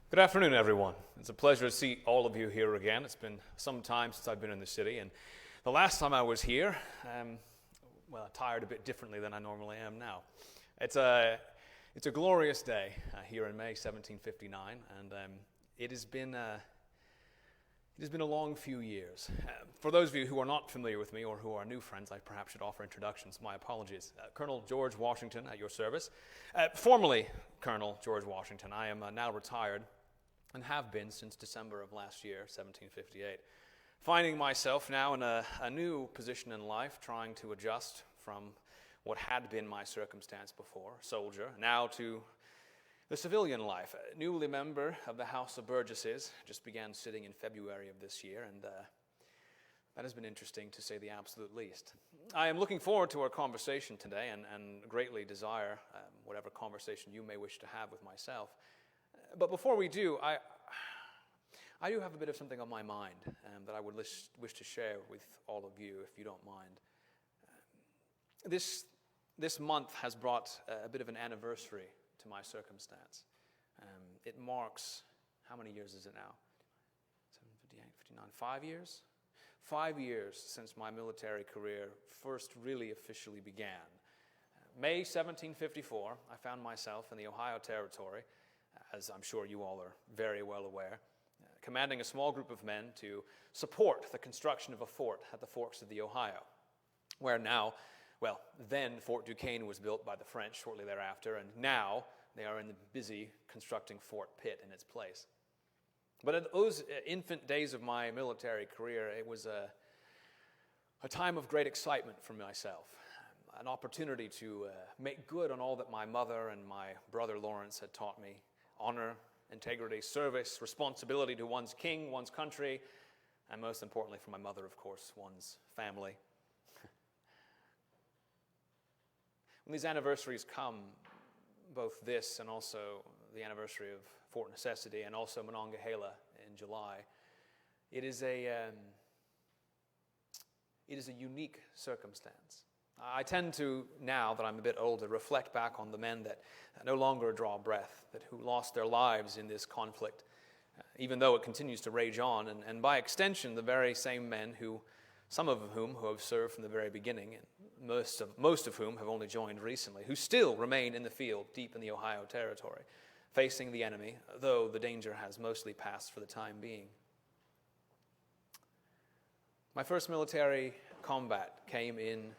Good afternoon, everyone. It's a pleasure to see all of you here again. It's been some time since I've been in the city, and the last time I was here, attired a bit differently than I normally am now. It's a glorious day here in May 1759, and it has been a long few years. For those of you who are not familiar with me or who are new friends, I perhaps should offer introductions. My apologies. Colonel George Washington at your service. Formerly Colonel George Washington. I am now retired and have been since December of last year, 1758. Finding myself now in a new position in life, trying to adjust from what had been my circumstance before, soldier, now to the civilian life. A newly member of the House of Burgesses, just began sitting in February of this year, and that has been interesting to say the absolute least. I am looking forward to our conversation today and greatly desire whatever conversation you may wish to have with myself. But before we do, I do have a bit of something on my mind that I would wish to share with all of you, if you don't mind. This month has brought a bit of an anniversary to my circumstance. It marks, how many years is it now? 758, 59, 5 years? 5 years since my military career first really officially began. May 1754, I found myself in the Ohio Territory, as I'm sure you all are very well aware, commanding a small group of men to support the construction of a fort at the forks of the Ohio, where now, then Fort Duquesne was built by the French shortly thereafter, and now they are in the busy constructing Fort Pitt in its place. But in those infant days of my military career, it was a time of great excitement for myself, an opportunity to make good on all that my mother and my brother Lawrence had taught me: honor, integrity, service, responsibility to one's king, one's country, and most importantly for my mother, of course, one's family. When these anniversaries come, both this and also the anniversary of Fort Necessity and also Monongahela in July, it is a unique circumstance. I tend to, now that I'm a bit older, reflect back on the men that no longer draw breath, who lost their lives in this conflict, even though it continues to rage on, and by extension, the very same men some of whom who have served from the very beginning, and most of whom have only joined recently, who still remain in the field deep in the Ohio Territory, facing the enemy, though the danger has mostly passed for the time being. My first military combat came in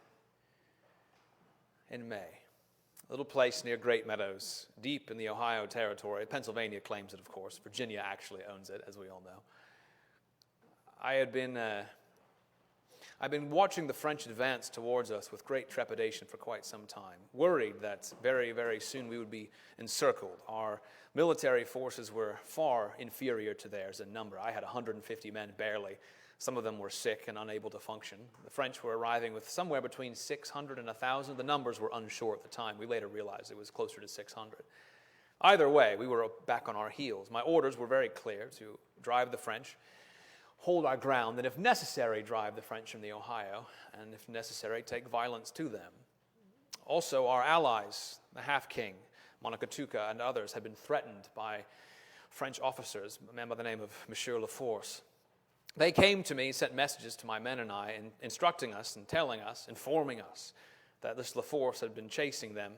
May, a little place near Great Meadows, deep in the Ohio Territory. Pennsylvania claims it, of course. Virginia actually owns it, as we all know. I'd been watching the French advance towards us with great trepidation for quite some time, worried that very, very soon we would be encircled. Our military forces were far inferior to theirs in number. I had 150 men barely. Some of them were sick and unable to function. The French were arriving with somewhere between 600 and 1,000. The numbers were unsure at the time. We later realized it was closer to 600. Either way, we were back on our heels. My orders were very clear: to drive the French, hold our ground, and if necessary, drive the French from the Ohio, and if necessary, take violence to them. Also, our allies, the Half-King, Monocatuca, and others had been threatened by French officers, a man by the name of Monsieur Laforce. They came to me, sent messages to my men and I, instructing us and telling us, informing us, that this Laforce had been chasing them,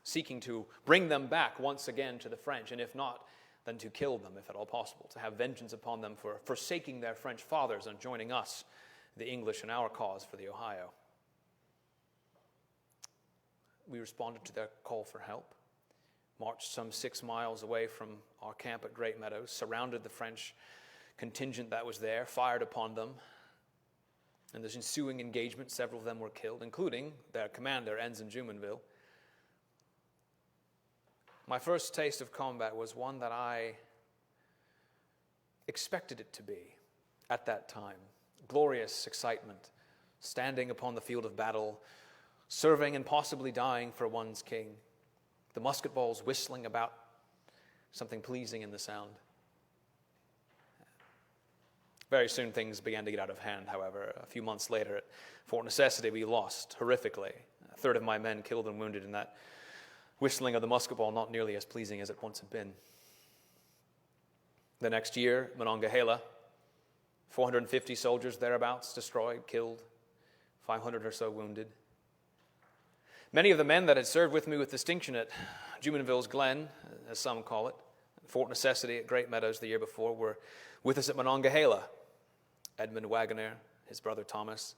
seeking to bring them back once again to the French, and if not, then to kill them, if at all possible, to have vengeance upon them for forsaking their French fathers and joining us, the English, in our cause for the Ohio. We responded to their call for help, marched some 6 miles away from our camp at Great Meadows, surrounded the French contingent that was there, fired upon them. In this ensuing engagement, several of them were killed, including their commander, Ensign Jumonville. My first taste of combat was one that I expected it to be at that time. Glorious excitement, standing upon the field of battle, serving and possibly dying for one's king. The musket balls whistling about, something pleasing in the sound. Very soon things began to get out of hand, however. A few months later at Fort Necessity, we lost horrifically. A third of my men killed and wounded in that whistling of the musket ball, not nearly as pleasing as it once had been. The next year, Monongahela, 450 soldiers thereabouts destroyed, killed, 500 or so wounded. Many of the men that had served with me with distinction at Jumonville's Glen, as some call it, Fort Necessity at Great Meadows the year before, were with us at Monongahela. Edmund Wagoner, his brother Thomas,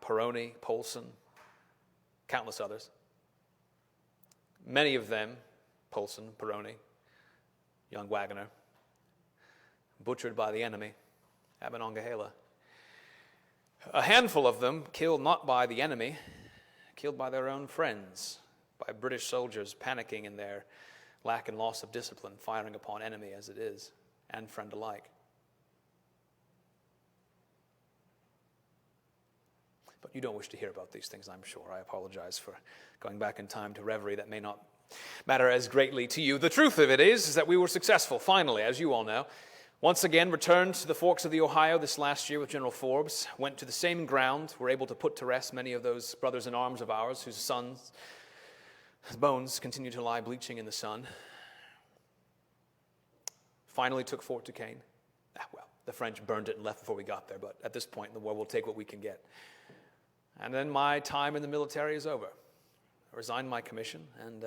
Peroni, Polson, countless others. Many of them, Polson, Peroni, young Wagoner, butchered by the enemy at Monongahela. A handful of them killed not by the enemy, killed by their own friends, by British soldiers panicking in their lack and loss of discipline, firing upon enemy as it is, and friend alike. But you don't wish to hear about these things, I'm sure. I apologize for going back in time to reverie that may not matter as greatly to you. The truth of it is that we were successful, finally, as you all know. Once again, returned to the forks of the Ohio this last year with General Forbes, went to the same ground, were able to put to rest many of those brothers in arms of ours whose sons' bones continue to lie bleaching in the sun. Finally took Fort Duquesne. Well, the French burned it and left before we got there, but at this point in the war, we'll take what we can get. And then my time in the military is over. I resigned my commission, and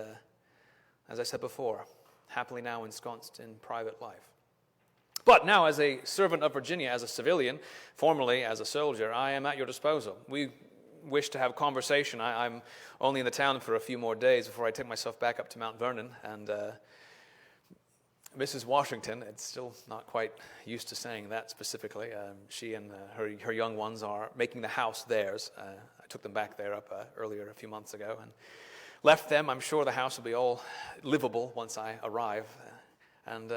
as I said before, happily now ensconced in private life. But now, as a servant of Virginia, as a civilian, formerly as a soldier, I am at your disposal. We wish to have conversation. I'm only in the town for a few more days before I take myself back up to Mount Vernon, and Mrs. Washington, it's still not quite used to saying that specifically. She and her young ones are making the house theirs. I took them back there up earlier a few months ago and left them. I'm sure the house will be all livable once I arrive. And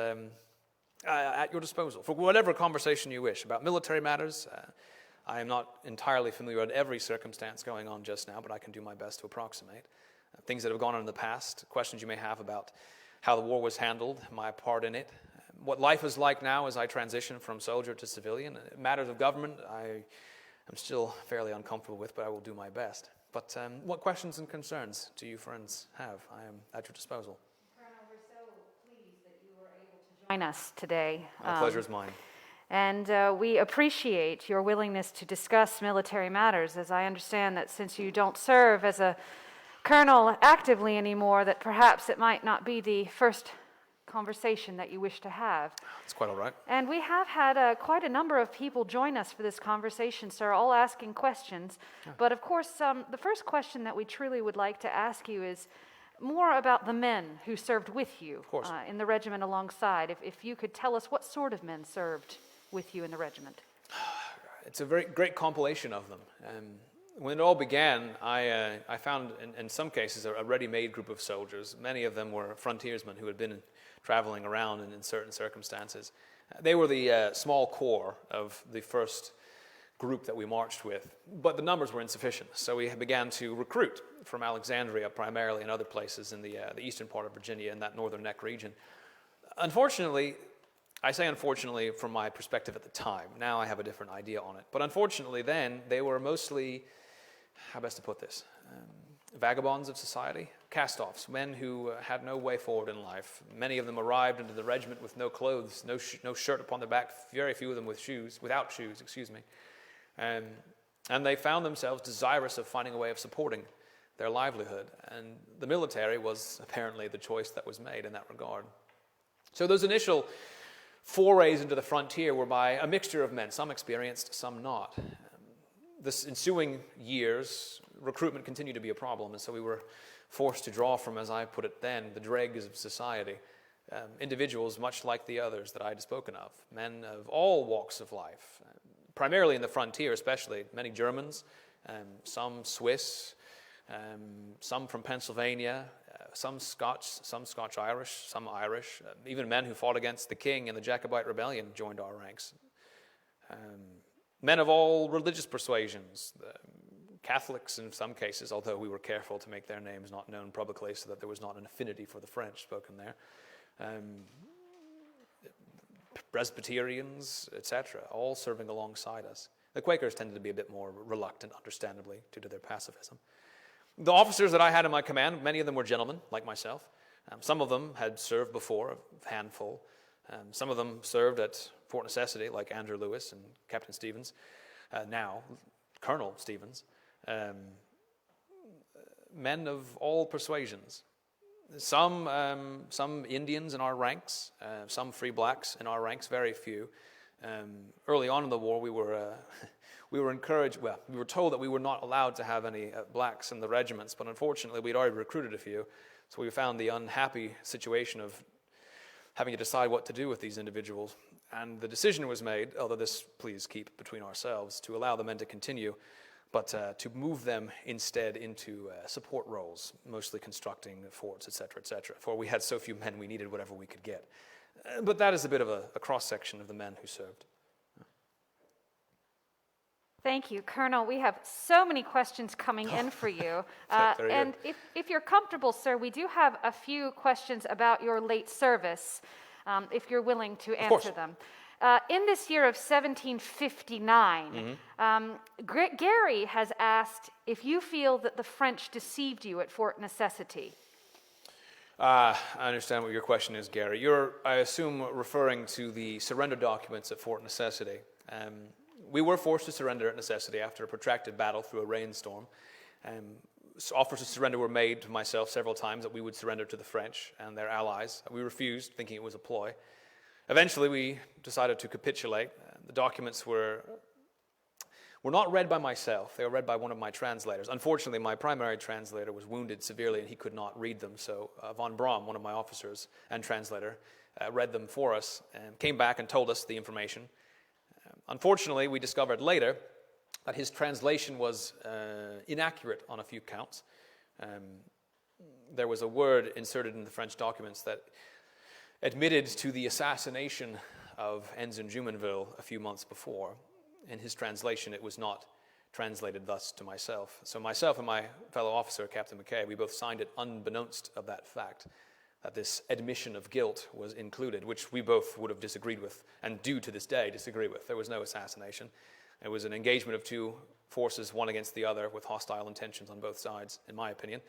at your disposal for whatever conversation you wish about military matters. I am not entirely familiar with every circumstance going on just now, but I can do my best to approximate. Things that have gone on in the past, questions you may have about how the war was handled, my part in it, what life is like now as I transition from soldier to civilian. Matters of government I am still fairly uncomfortable with, but I will do my best. But what questions and concerns do you friends have? I am at your disposal. Colonel, we're so pleased that you were able to join us today. My pleasure is mine. And we appreciate your willingness to discuss military matters, as I understand that since you don't serve as a colonel actively anymore, that perhaps it might not be the first conversation that you wish to have. It's quite all right. And we have had quite a number of people join us for this conversation, sir, all asking questions. Yeah. But of course, the first question that we truly would like to ask you is more about the men who served with you in the regiment alongside. If you could tell us what sort of men served with you in the regiment. It's a very great compilation of them. When it all began, I found in some cases a ready-made group of soldiers. Many of them were frontiersmen who had been traveling around in certain circumstances. They were the small core of the first group that we marched with, but the numbers were insufficient. So we began to recruit from Alexandria primarily and other places in the eastern part of Virginia in that northern neck region. Unfortunately, I say unfortunately from my perspective at the time. Now I have a different idea on it. But unfortunately then, they were mostly, how best to put this, vagabonds of society, cast-offs, men who had no way forward in life. Many of them arrived into the regiment with no clothes, no shirt upon their back, very few of them without shoes. And they found themselves desirous of finding a way of supporting their livelihood. And the military was apparently the choice that was made in that regard. So those initial forays into the frontier were by a mixture of men, some experienced, some not. This ensuing years, recruitment continued to be a problem, and so we were forced to draw from, as I put it then, the dregs of society, individuals much like the others that I had spoken of, men of all walks of life, primarily in the frontier especially, many Germans, some Swiss, some from Pennsylvania, some Scotch-Irish, some Irish, even men who fought against the king in the Jacobite rebellion joined our ranks. Men of all religious persuasions, Catholics in some cases, although we were careful to make their names not known publicly so that there was not an affinity for the French spoken there. Presbyterians, etc., all serving alongside us. The Quakers tended to be a bit more reluctant, understandably, due to their pacifism. The officers that I had in my command, many of them were gentlemen, like myself. Some of them had served before, a handful. Some of them served at Fort Necessity, like Andrew Lewis and Captain Stevens, now Colonel Stevens. Men of all persuasions. Some Indians in our ranks, some free blacks in our ranks, very few. Early on in the war, we were encouraged. Well, we were told that we were not allowed to have any blacks in the regiments, but unfortunately, we'd already recruited a few. So we found the unhappy situation of having to decide what to do with these individuals. And the decision was made, although this please keep between ourselves, to allow the men to continue, but to move them instead into support roles, mostly constructing forts, etc., etc. For we had so few men, we needed whatever we could get. But that is a bit of a cross-section of the men who served. Thank you, Colonel. We have so many questions coming in for you. And if you're comfortable, sir, we do have a few questions about your late service, if you're willing to answer them. In this year of 1759, Gary has asked if you feel that the French deceived you at Fort Necessity. I understand what your question is, Gary. You're, I assume, referring to the surrender documents at Fort Necessity. We were forced to surrender at Necessity after a protracted battle through a rainstorm. Offers of surrender were made to myself several times that we would surrender to the French and their allies. We refused, thinking it was a ploy. Eventually, we decided to capitulate. The documents were not read by myself. They were read by one of my translators. Unfortunately, my primary translator was wounded severely and he could not read them. So von Braun, one of my officers and translator, read them for us and came back and told us the information. Unfortunately, we discovered later that his translation was inaccurate on a few counts. There was a word inserted in the French documents that admitted to the assassination of Ensign Jumonville a few months before. In his translation, it was not translated thus to myself. So myself and my fellow officer, Captain McKay, we both signed it unbeknownst of that fact, that this admission of guilt was included, which we both would have disagreed with, and do to this day disagree with. There was no assassination. It was an engagement of two forces, one against the other, with hostile intentions on both sides, in my opinion.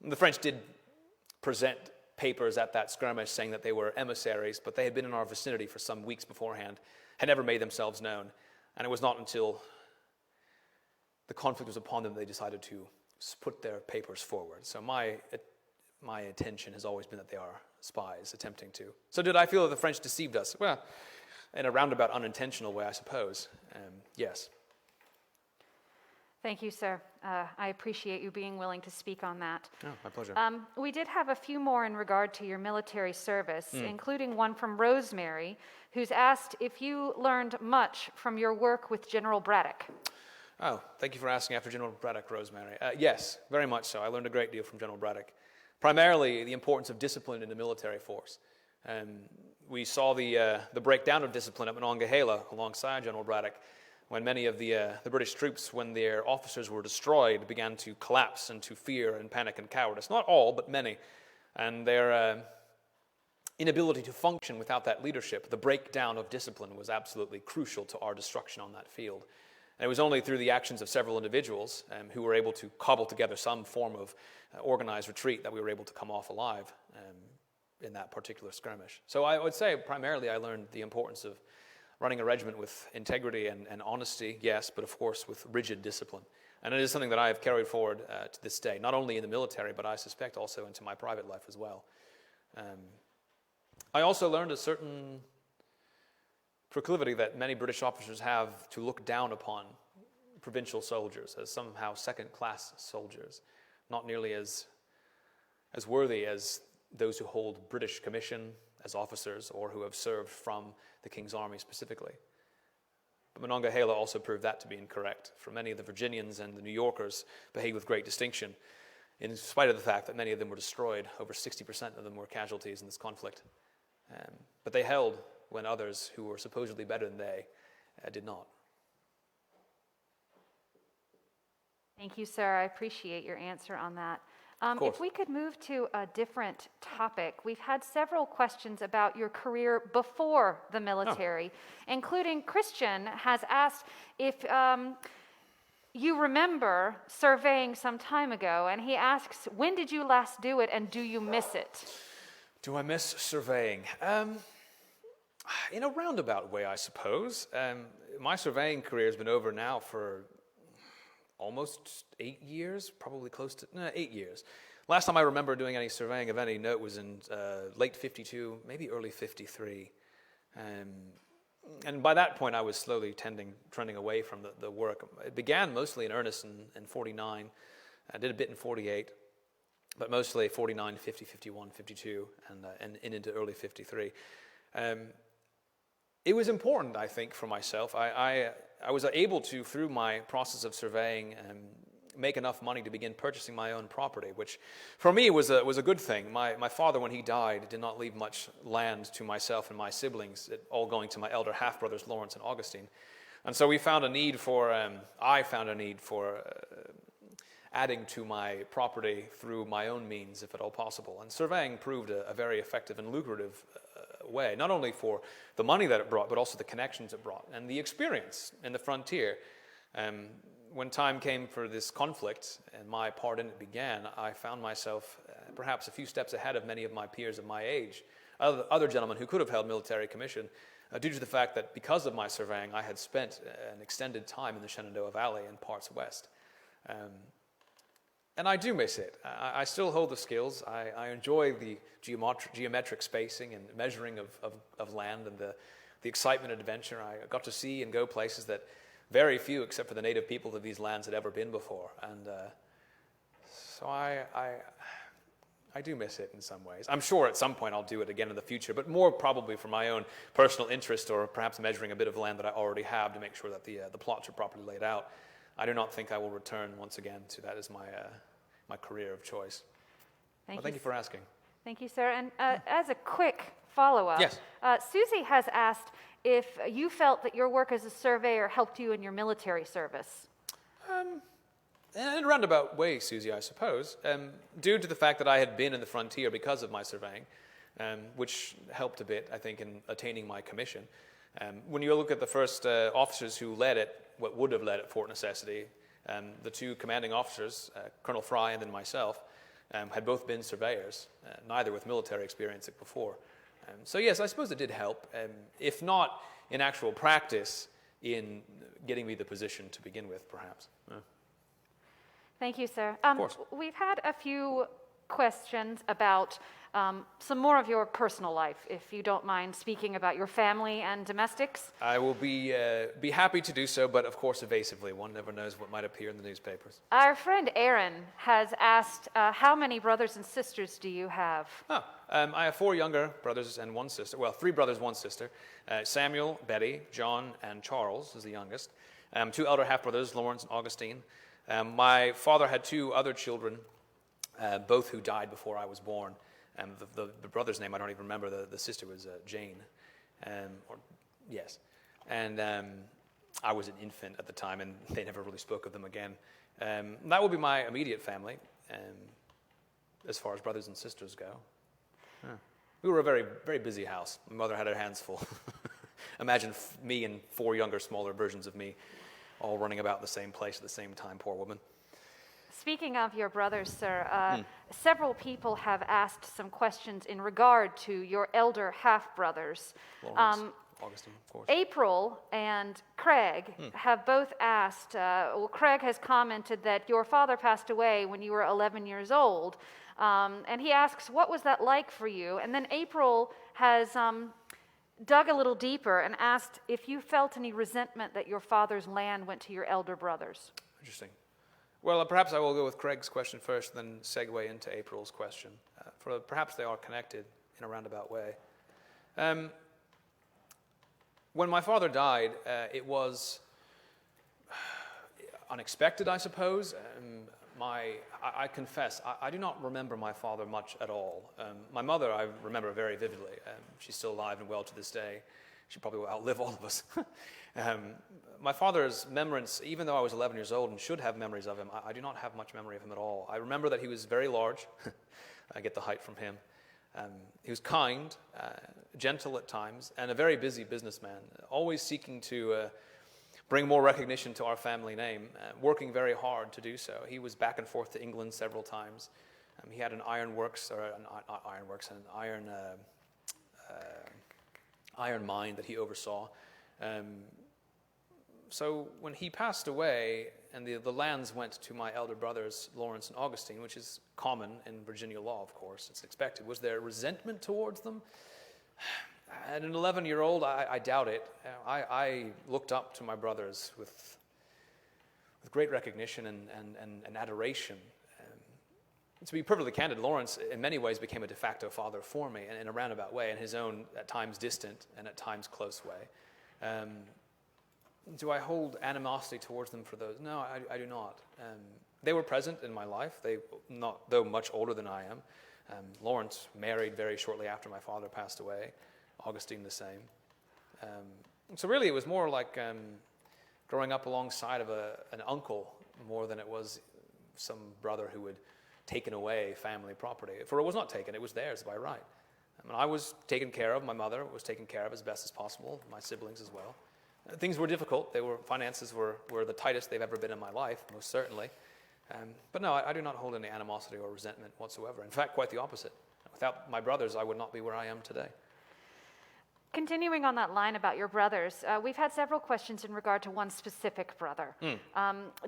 The French did present papers at that skirmish saying that they were emissaries, but they had been in our vicinity for some weeks beforehand, had never made themselves known, and it was not until the conflict was upon them that they decided to put their papers forward. So my attention has always been that they are spies attempting to. So did I feel that the French deceived us? Well, in a roundabout unintentional way, I suppose. Yes. Thank you, sir. I appreciate you being willing to speak on that. Oh, my pleasure. We did have a few more in regard to your military service, including one from Rosemary, who's asked if you learned much from your work with General Braddock. Oh, thank you for asking after General Braddock, Rosemary. Yes, very much so. I learned a great deal from General Braddock. Primarily, the importance of discipline in the military force. We saw the breakdown of discipline at Monongahela alongside General Braddock, when many of the British troops, when their officers were destroyed, began to collapse into fear and panic and cowardice. Not all, but many. And their inability to function without that leadership, the breakdown of discipline, was absolutely crucial to our destruction on that field. And it was only through the actions of several individuals who were able to cobble together some form of organized retreat that we were able to come off alive in that particular skirmish. So I would say primarily I learned the importance of running a regiment with integrity and honesty, yes, but of course with rigid discipline. And it is something that I have carried forward to this day, not only in the military, but I suspect also into my private life as well. I also learned a certain proclivity that many British officers have to look down upon provincial soldiers as somehow second-class soldiers, not nearly as worthy as those who hold British commission as officers or who have served from the King's Army specifically. But Monongahela also proved that to be incorrect, for many of the Virginians and the New Yorkers behaved with great distinction, in spite of the fact that many of them were destroyed. Over 60% of them were casualties in this conflict. But they held when others who were supposedly better than they did not. Thank you, sir. I appreciate your answer on that. If we could move to a different topic, we've had several questions about your career before the military, including Christian has asked if you remember surveying some time ago, and he asks, when did you last do it and do you miss it? Do I miss surveying? In a roundabout way, I suppose. My surveying career has been over now for almost 8 years, probably close to 8 years. Last time I remember doing any surveying of any note was in late 52, maybe early 53. And by that point, I was slowly trending away from the work. It began mostly in earnest in 49. I did a bit in 48, but mostly 49, 50, 51, 52, and into early 53. It was important, I think, for myself. I was able to, through my process of surveying, make enough money to begin purchasing my own property, which for me was a good thing. My father, when he died, did not leave much land to myself and my siblings, it all going to my elder half-brothers, Lawrence and Augustine. And so I found a need for adding to my property through my own means, if at all possible. And surveying proved a very effective and lucrative way, not only for the money that it brought, but also the connections it brought and the experience in the frontier. When time came for this conflict and my part in it began, I found myself perhaps a few steps ahead of many of my peers of my age, other gentlemen who could have held military commission, due to the fact that because of my surveying, I had spent an extended time in the Shenandoah Valley and parts west. And I do miss it. I still hold the skills. I enjoy the geometric spacing and measuring of land and the excitement and adventure. I got to see and go places that very few, except for the native people of these lands, had ever been before. And so I do miss it in some ways. I'm sure at some point I'll do it again in the future, but more probably for my own personal interest or perhaps measuring a bit of land that I already have to make sure that the plots are properly laid out. I do not think I will return once again to that as my career of choice. Thank you for asking. Thank you, sir. And as a quick follow-up, yes. Susie has asked if you felt that your work as a surveyor helped you in your military service. In a roundabout way, Susie, I suppose, due to the fact that I had been in the frontier because of my surveying, which helped a bit, I think, in attaining my commission. When you look at the first officers who led it, what would have led at Fort Necessity, the two commanding officers, Colonel Fry and then myself, had both been surveyors, neither with military experience before. So yes, I suppose it did help, if not in actual practice, in getting me the position to begin with, perhaps. Thank you, sir. Of course. We've had a few questions about some more of your personal life, if you don't mind speaking about your family and domestics. I will be happy to do so, but of course evasively. One never knows what might appear in the newspapers. Our friend Aaron has asked, how many brothers and sisters do you have? I have 4 younger brothers and 1 sister. Well, 3 brothers, 1 sister. Samuel, Betty, John, and Charles is the youngest. 2 elder half-brothers, Lawrence and Augustine. My father had 2 other children, both who died before I was born. The brother's name I don't even remember. The sister was Jane. Yes. And I was an infant at the time, and they never really spoke of them again. That will be my immediate family, as far as brothers and sisters go. We were a very, very busy house. My mother had her hands full. Imagine me and 4 younger, smaller versions of me all running about the same place at the same time, poor woman. Speaking of your brothers, sir, several people have asked some questions in regard to your elder half-brothers. Lawrence, Augustine, of course. April and Craig have both asked, Craig has commented that your father passed away when you were 11 years old, and he asks, what was that like for you? And then April has dug a little deeper and asked if you felt any resentment that your father's land went to your elder brothers. Interesting. Well, perhaps I will go with Craig's question first, then segue into April's question. For perhaps they are connected in a roundabout way. When my father died, it was unexpected, I suppose. I confess, I do not remember my father much at all. My mother, I remember very vividly. She's still alive and well to this day. She probably will outlive all of us. My father's memories, even though I was 11 years old and should have memories of him, I do not have much memory of him at all. I remember that he was very large. I get the height from him. He was kind, gentle at times, and a very busy businessman, always seeking to bring more recognition to our family name, working very hard to do so. He was back and forth to England several times. He had an iron mine that he oversaw. So when he passed away, and the lands went to my elder brothers, Lawrence and Augustine, which is common in Virginia law, of course, it's expected. Was there resentment towards them? At an 11-year-old, I doubt it. I looked up to my brothers with great recognition and adoration. To be perfectly candid, Lawrence in many ways became a de facto father for me in a roundabout way, in his own at times distant and at times close way. Do I hold animosity towards them for those? No, I do not. They were present in my life, though much older than I am. Lawrence married very shortly after my father passed away. Augustine the same. So really it was more like growing up alongside of an uncle more than it was some brother who had taken away family property. For it was not taken, it was theirs by right. I was taken care of, my mother was taken care of as best as possible, my siblings as well. Things were difficult. Finances were the tightest they've ever been in my life, most certainly. But no, I do not hold any animosity or resentment whatsoever. In fact, quite the opposite. Without my brothers, I would not be where I am today. Continuing on that line about your brothers, we've had several questions in regard to one specific brother.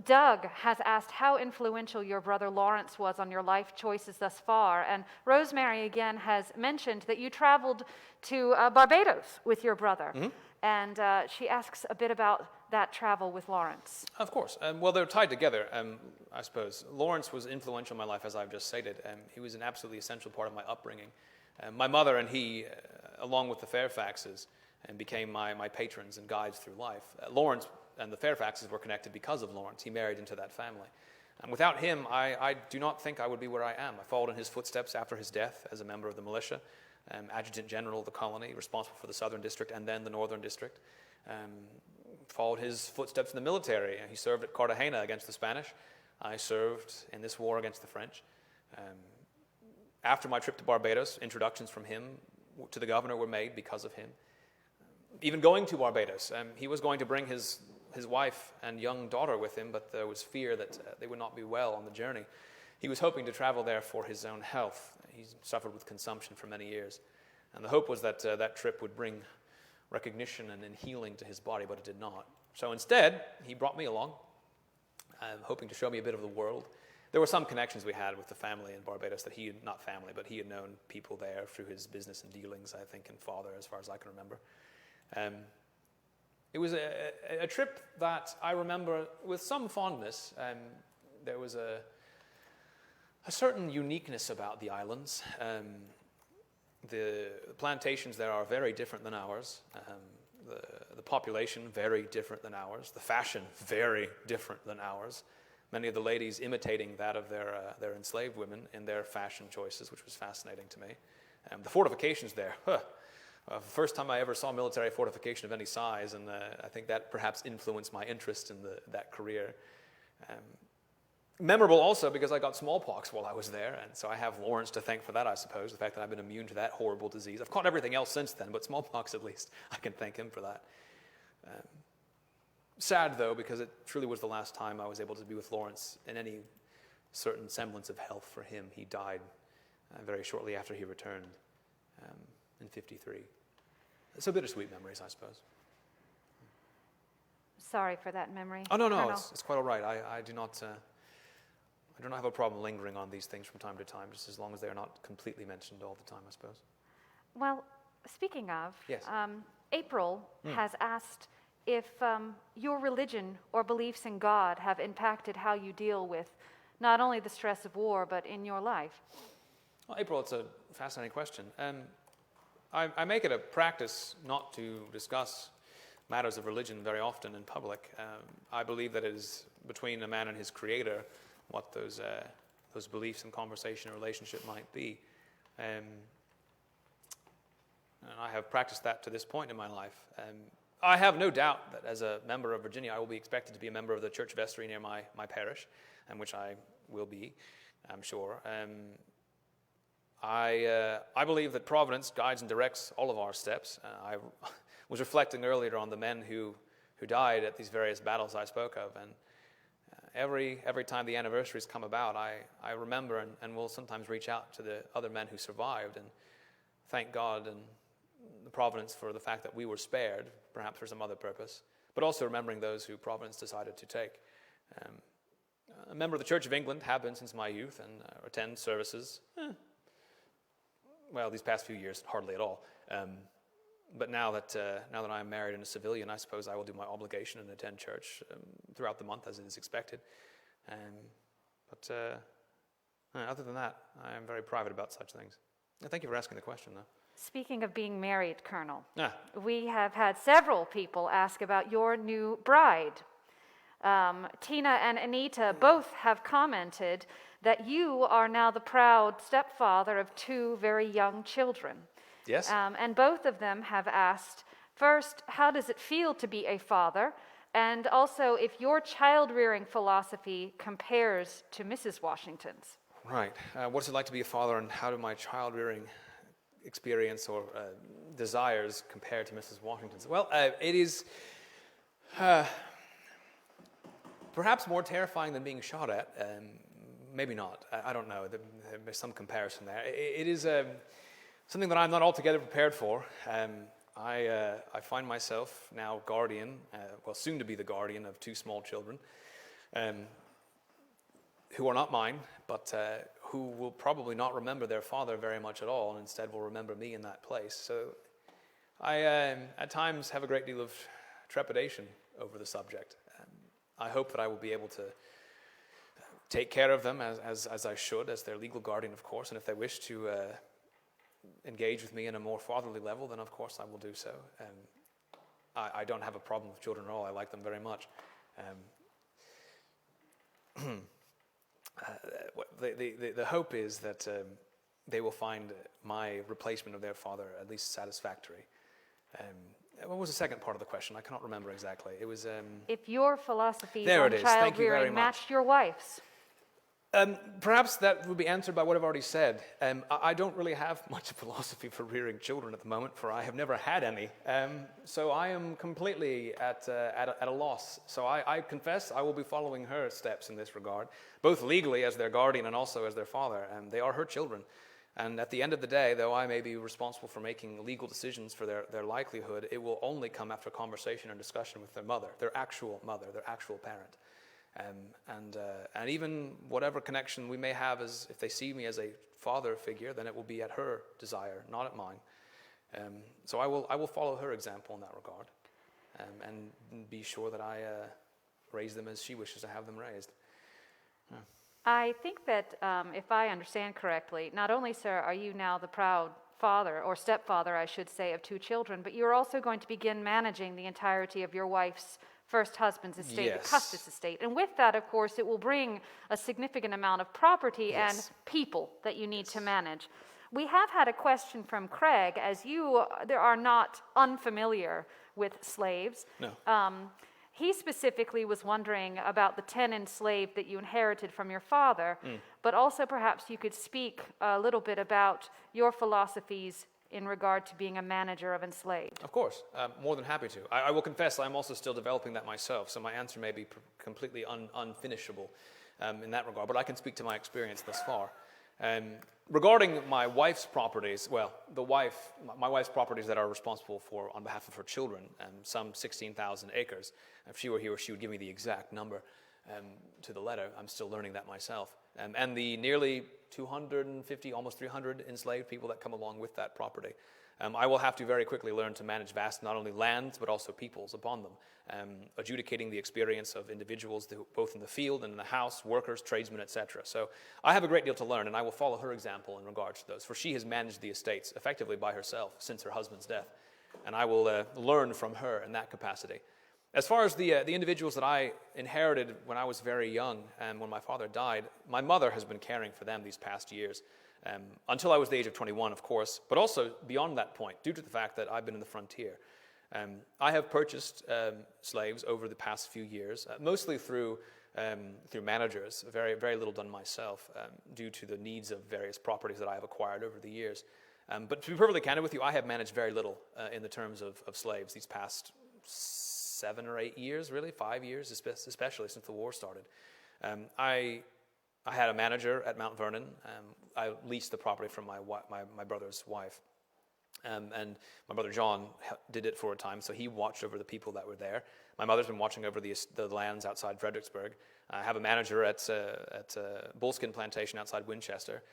Doug has asked how influential your brother Lawrence was on your life choices thus far. And Rosemary again has mentioned that you traveled to Barbados with your brother. And she asks a bit about that travel with Lawrence. Of course. Well, they're tied together, I suppose. Lawrence was influential in my life, as I've just stated. He was an absolutely essential part of my upbringing. My mother and he, along with the Fairfaxes, became my patrons and guides through life. Lawrence and the Fairfaxes were connected because of Lawrence. He married into that family. And without him, I do not think I would be where I am. I followed in his footsteps after his death as a member of the militia. Adjutant General of the colony, responsible for the Southern District and then the Northern District. Followed his footsteps in the military. He served at Cartagena against the Spanish. I served in this war against the French. After my trip to Barbados, introductions from him to the governor were made because of him. Even going to Barbados, he was going to bring his wife and young daughter with him, but there was fear that they would not be well on the journey. He was hoping to travel there for his own health. He suffered with consumption for many years. And the hope was that that trip would bring recognition and healing to his body, but it did not. So instead, he brought me along, hoping to show me a bit of the world. There were some connections we had with the family in Barbados that he had, not family, but he had known people there through his business and dealings, I think, and father, as far as I can remember. It was a trip that I remember with some fondness. There was a certain uniqueness about the islands. The plantations there are very different than ours. The population, very different than ours. The fashion, very different than ours. Many of the ladies imitating that of their enslaved women in their fashion choices, which was fascinating to me. The fortifications there, first time I ever saw military fortification of any size, and I think that perhaps influenced my interest in that career. Memorable also because I got smallpox while I was there, and so I have Lawrence to thank for that, I suppose, the fact that I've been immune to that horrible disease. I've caught everything else since then, but smallpox at least, I can thank him for that. Sad, though, because it truly was the last time I was able to be with Lawrence in any certain semblance of health for him. He died very shortly after he returned in 1953. So bittersweet memories, I suppose. Sorry for that memory. Oh, no, Colonel. it's quite all right. I do not have a problem lingering on these things from time to time, just as long as they are not completely mentioned all the time, I suppose. Well, speaking of, yes. April has asked if your religion or beliefs in God have impacted how you deal with not only the stress of war, but in your life. Well, April, it's a fascinating question. I make it a practice not to discuss matters of religion very often in public. I believe that it is between a man and his creator what those beliefs and conversation and relationship might be. And I have practiced that to this point in my life. I have no doubt that as a member of Virginia, I will be expected to be a member of the church vestry near my parish, and which I will be, I'm sure. I believe that Providence guides and directs all of our steps. I was reflecting earlier on the men who died at these various battles I spoke of, and every time the anniversaries come about, I remember and will sometimes reach out to the other men who survived and thank God and the providence for the fact that we were spared, perhaps for some other purpose, but also remembering those who providence decided to take. A member of the Church of England, have been since my youth, and attend services. Well, these past few years, hardly at all. But now that I am married and a civilian, I suppose I will do my obligation and attend church throughout the month as it is expected. But other than that, I am very private about such things. Thank you for asking the question, though. Speaking of being married, Colonel, we have had several people ask about your new bride. Tina and Anita both have commented that you are now the proud stepfather of 2 very young children. Yes. And both of them have asked, first, how does it feel to be a father? And also, if your child-rearing philosophy compares to Mrs. Washington's. Right. What's it like to be a father, and how do my child-rearing experience or desires compare to Mrs. Washington's? Well, it is perhaps more terrifying than being shot at. Maybe not. I don't know. There's some comparison there. It is something that I'm not altogether prepared for. I find myself now guardian, soon to be the guardian of 2 small children, who are not mine, but who will probably not remember their father very much at all, and instead will remember me in that place. So I, at times, have a great deal of trepidation over the subject. I hope that I will be able to take care of them as I should, as their legal guardian, of course, and if they wish to engage with me in a more fatherly level, then of course I will do so. I don't have a problem with children at all. I like them very much. The hope is that they will find my replacement of their father at least satisfactory. What was the second part of the question? I cannot remember exactly. It was... if your philosophy There on it is. child Thank you very rearing much. matched your wife's. Perhaps that would be answered by what I've already said. I don't really have much philosophy for rearing children at the moment, for I have never had any. So I am completely at a loss. So I confess I will be following her steps in this regard, both legally as their guardian and also as their father. They are her children. And at the end of the day, though I may be responsible for making legal decisions for their likelihood, it will only come after conversation and discussion with their mother, their actual parent. And even whatever connection we may have, as if they see me as a father figure, then it will be at her desire, not at mine. So I will follow her example in that regard, and be sure that I raise them as she wishes to have them raised. I think that if I understand correctly, not only, sir, are you now the proud father, or stepfather, I should say, of 2 children, but you're also going to begin managing the entirety of your wife's first husband's estate, Yes. the Custis estate. And with that, of course, it will bring a significant amount of property Yes. and people that you need to manage. We have had a question from Craig, as you are not unfamiliar with slaves. No. He specifically was wondering about the 10 enslaved that you inherited from your father, but also perhaps you could speak a little bit about your philosophies in regard to being a manager of enslaved. Of course, more than happy to. I will confess I'm also still developing that myself, so my answer may be completely unfinishable in that regard, but I can speak to my experience thus far. Regarding my wife's properties, my wife's properties that are responsible for on behalf of her children, some 16,000 acres. If she were here, she would give me the exact number to the letter. I'm still learning that myself. And the nearly 250, almost 300 enslaved people that come along with that property. I will have to very quickly learn to manage vast, not only lands, but also peoples upon them, adjudicating the experience of individuals, both in the field and in the house, workers, tradesmen, etc. So I have a great deal to learn, and I will follow her example in regards to those, for she has managed the estates effectively by herself since her husband's death, and I will learn from her in that capacity. As far as the individuals that I inherited when I was very young and when my father died, my mother has been caring for them these past years, until I was the age of 21, of course, but also beyond that point, due to the fact that I've been in the frontier. I have purchased slaves over the past few years, mostly through managers, very, very little done myself, due to the needs of various properties that I have acquired over the years. But to be perfectly candid with you, I have managed very little in the terms of slaves these past 7 or 8 years, really, 5 years, especially since the war started. I had a manager at Mount Vernon. I leased the property from my brother's wife. And my brother John did it for a time, so he watched over the people that were there. My mother's been watching over the lands outside Fredericksburg. I have a manager at Bullskin Plantation outside Winchester.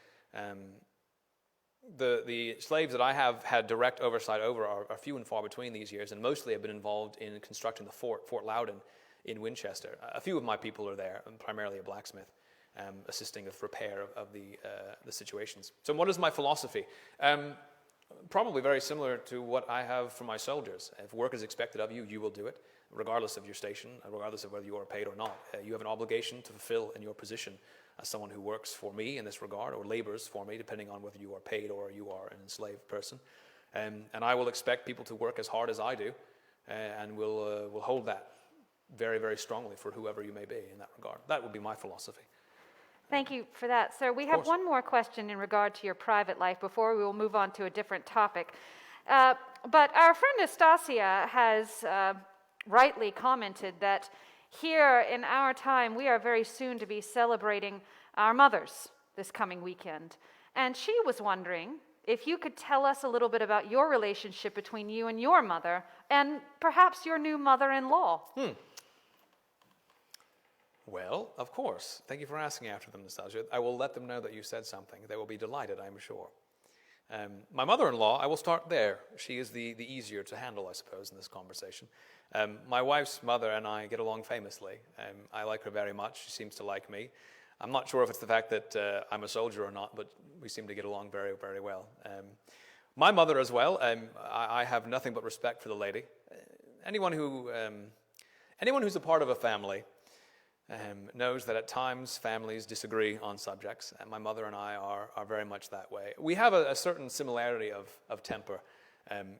The slaves that I have had direct oversight over are few and far between these years, and mostly have been involved in constructing the Fort Loudon in Winchester. A few of my people are there, primarily a blacksmith, assisting with repair of the situations. So what is my philosophy? Probably very similar to what I have for my soldiers. If work is expected of you, you will do it, regardless of your station, regardless of whether you are paid or not. You have an obligation to fulfill in your position as someone who works for me in this regard, or labors for me, depending on whether you are paid or you are an enslaved person. And I will expect people to work as hard as I do, and will hold that very, very strongly for whoever you may be in that regard. That would be my philosophy. Thank you for that. Sir, we have one more question in regard to your private life before we will move on to a different topic. But our friend Nastasia has rightly commented that here in our time, we are very soon to be celebrating our mothers this coming weekend. And she was wondering if you could tell us a little bit about your relationship between you and your mother, and perhaps your new mother-in-law. Well, of course. Thank you for asking after them, Nastasia. I will let them know that you said something. They will be delighted, I'm sure. My mother-in-law, I will start there. She is the easier to handle, I suppose, in this conversation. My wife's mother and I get along famously. I like her very much. She seems to like me. I'm not sure if it's the fact that I'm a soldier or not, but we seem to get along very, very well. My mother as well, I have nothing but respect for the lady. Anyone who's a part of a family knows that at times families disagree on subjects, and my mother and I are very much that way. We have a certain similarity of temper.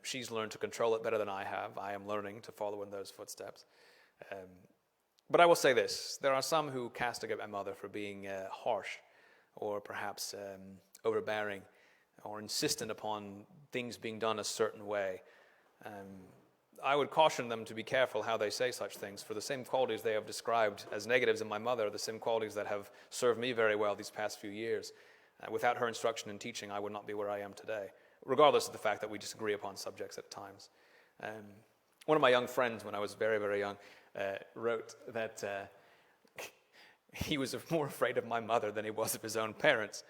She's learned to control it better than I have. I am learning to follow in those footsteps. But I will say this, there are some who castigate my mother for being harsh, or perhaps overbearing, or insistent upon things being done a certain way. I would caution them to be careful how they say such things, for the same qualities they have described as negatives in my mother are the same qualities that have served me very well these past few years. Without her instruction and teaching, I would not be where I am today, regardless of the fact that we disagree upon subjects at times. One of my young friends, when I was very, very young, wrote that he was more afraid of my mother than he was of his own parents,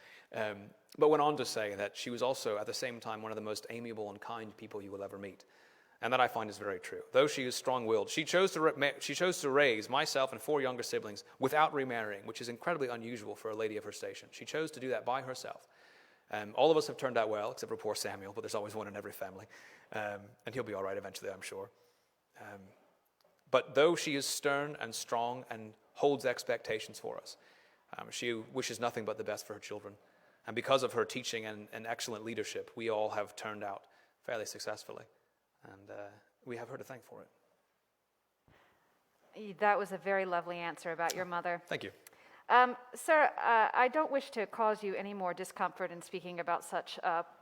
but went on to say that she was also, at the same time, one of the most amiable and kind people you will ever meet. And that I find is very true. Though she is strong-willed, she chose to raise myself and 4 younger siblings without remarrying, which is incredibly unusual for a lady of her station. She chose to do that by herself. All of us have turned out well, except for poor Samuel, but there's always one in every family. And he'll be all right eventually, I'm sure. But though she is stern and strong and holds expectations for us, she wishes nothing but the best for her children. And because of her teaching and excellent leadership, we all have turned out fairly successfully. And we have her to thank for it. That was a very lovely answer about your mother. Thank you. Sir, I don't wish to cause you any more discomfort in speaking about such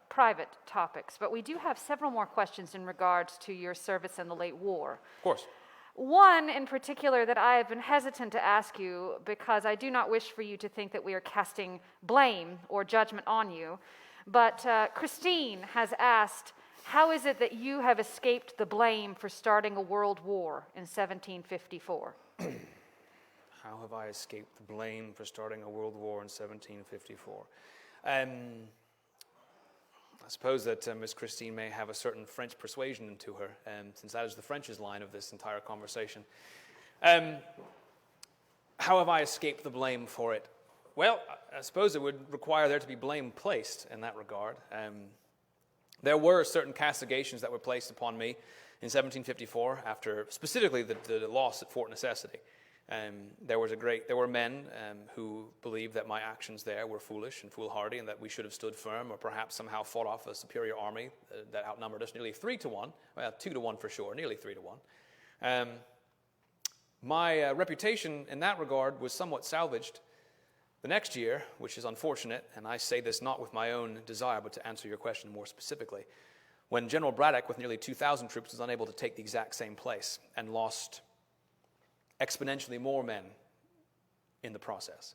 private topics, but we do have several more questions in regards to your service in the late war. Of course. One in particular that I have been hesitant to ask you because I do not wish for you to think that we are casting blame or judgment on you, but Christine has asked, how is it that you have escaped the blame for starting a world war in 1754? How have I escaped the blame for starting a world war in 1754? I suppose that Miss Christine may have a certain French persuasion to her, since that is the French's line of this entire conversation. How have I escaped the blame for it? Well, I suppose it would require there to be blame placed in that regard. There were certain castigations that were placed upon me in 1754 after specifically the loss at Fort Necessity. There were men who believed that my actions there were foolish and foolhardy and that we should have stood firm or perhaps somehow fought off a superior army that outnumbered us nearly 3-1, well, 2-1 for sure, nearly 3-1. My reputation in that regard was somewhat salvaged the next year, which is unfortunate, and I say this not with my own desire, but to answer your question more specifically, when General Braddock, with nearly 2,000 troops, was unable to take the exact same place and lost exponentially more men in the process.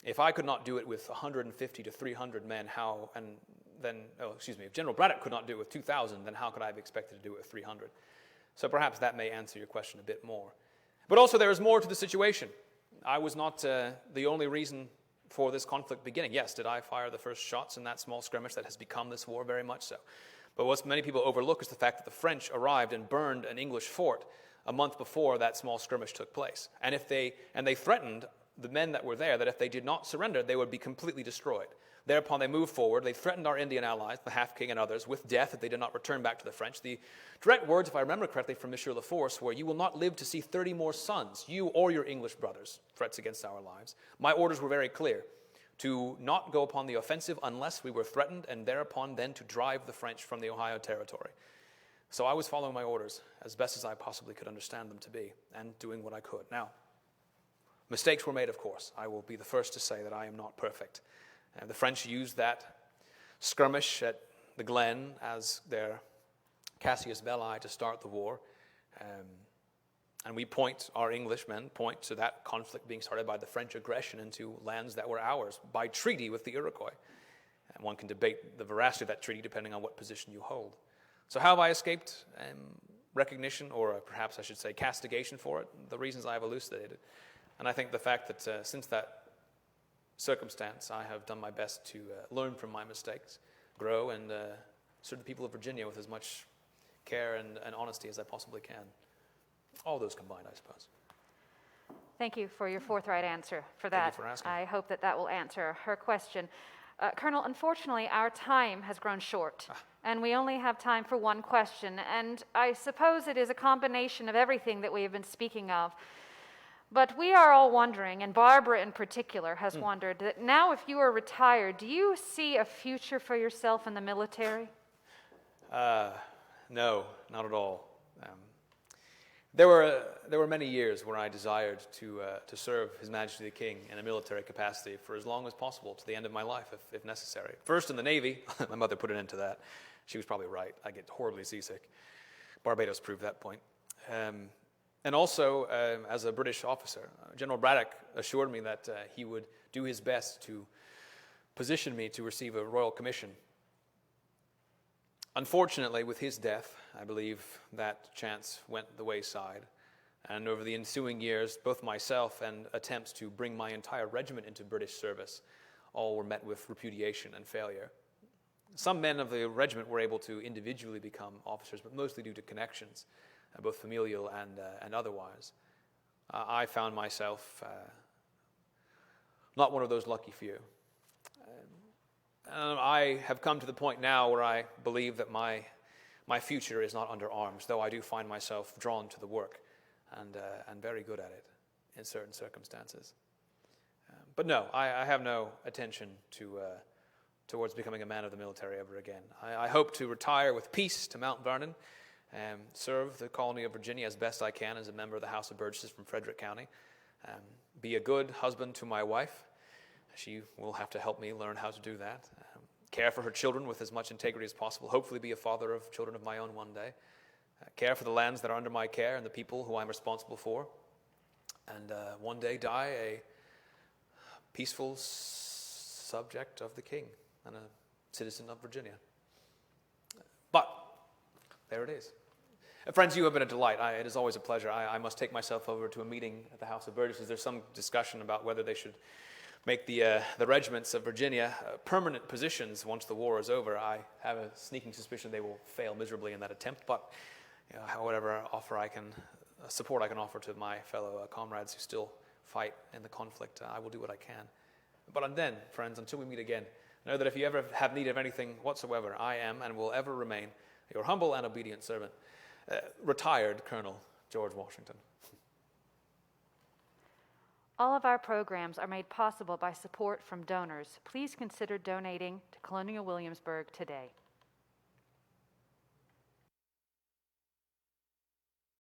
If I could not do it with 150 to 300 men, how, and if General Braddock could not do it with 2,000, then how could I be expected to do it with 300? So perhaps that may answer your question a bit more. But also there is more to the situation. I was not the only reason for this conflict beginning. Yes, did I fire the first shots in that small skirmish that has become this war? Very much so. But what many people overlook is the fact that the French arrived and burned an English fort a month before that small skirmish took place. And they threatened the men that were there that if they did not surrender, they would be completely destroyed. Thereupon they moved forward. They threatened our Indian allies, the Half-King and others, with death if they did not return back to the French. The direct words, if I remember correctly, from Monsieur Laforce were, "You will not live to see 30 more sons, you or your English brothers," threats against our lives. My orders were very clear, to not go upon the offensive unless we were threatened, and thereupon then to drive the French from the Ohio territory. So I was following my orders as best as I possibly could understand them to be, and doing what I could. Now, mistakes were made, of course. I will be the first to say that I am not perfect. The French used that skirmish at the Glen as their casus belli to start the war. And our Englishmen point to that conflict being started by the French aggression into lands that were ours by treaty with the Iroquois. And one can debate the veracity of that treaty depending on what position you hold. So how have I escaped recognition, or perhaps I should say castigation for it? The reasons I have elucidated. And I think the fact that since that circumstance, I have done my best to learn from my mistakes, grow, and serve the people of Virginia with as much care and honesty as I possibly can. All those combined, I suppose. Thank you for your forthright answer for that. Thank you for asking. I hope that will answer her question. Colonel, unfortunately, our time has grown short, and we only have time for one question, and I suppose it is a combination of everything that we have been speaking of. But we are all wondering, and Barbara in particular has wondered, that now if you are retired, do you see a future for yourself in the military? No, not at all. There were many years where I desired to serve His Majesty the King in a military capacity for as long as possible, to the end of my life, if necessary. First in the Navy. My mother put an end to that. She was probably right. I get horribly seasick. Barbados proved that point. And also, as a British officer, General Braddock assured me that he would do his best to position me to receive a royal commission. Unfortunately, with his death, I believe that chance went the wayside. And over the ensuing years, both myself and attempts to bring my entire regiment into British service all were met with repudiation and failure. Some men of the regiment were able to individually become officers, but mostly due to connections, both familial and otherwise. I found myself not one of those lucky few. I have come to the point now where I believe that my future is not under arms, though I do find myself drawn to the work and very good at it in certain circumstances. But no, I have no attention towards becoming a man of the military ever again. I hope to retire with peace to Mount Vernon, and serve the colony of Virginia as best I can as a member of the House of Burgesses from Frederick County, be a good husband to my wife. She will have to help me learn how to do that. Care for her children with as much integrity as possible, hopefully be a father of children of my own one day. Care for the lands that are under my care and the people who I'm responsible for. And one day die a peaceful subject of the King and a citizen of Virginia. But there it is. Friends, you have been a delight. It is always a pleasure. I must take myself over to a meeting at the House of Burgesses. There's some discussion about whether they should make the regiments of Virginia permanent positions once the war is over. I have a sneaking suspicion they will fail miserably in that attempt, but whatever support I can offer to my fellow comrades who still fight in the conflict, I will do what I can. But then, friends, until we meet again, know that if you ever have need of anything whatsoever, I am and will ever remain your humble and obedient servant, retired Colonel George Washington. All of our programs are made possible by support from donors. Please consider donating to Colonial Williamsburg today.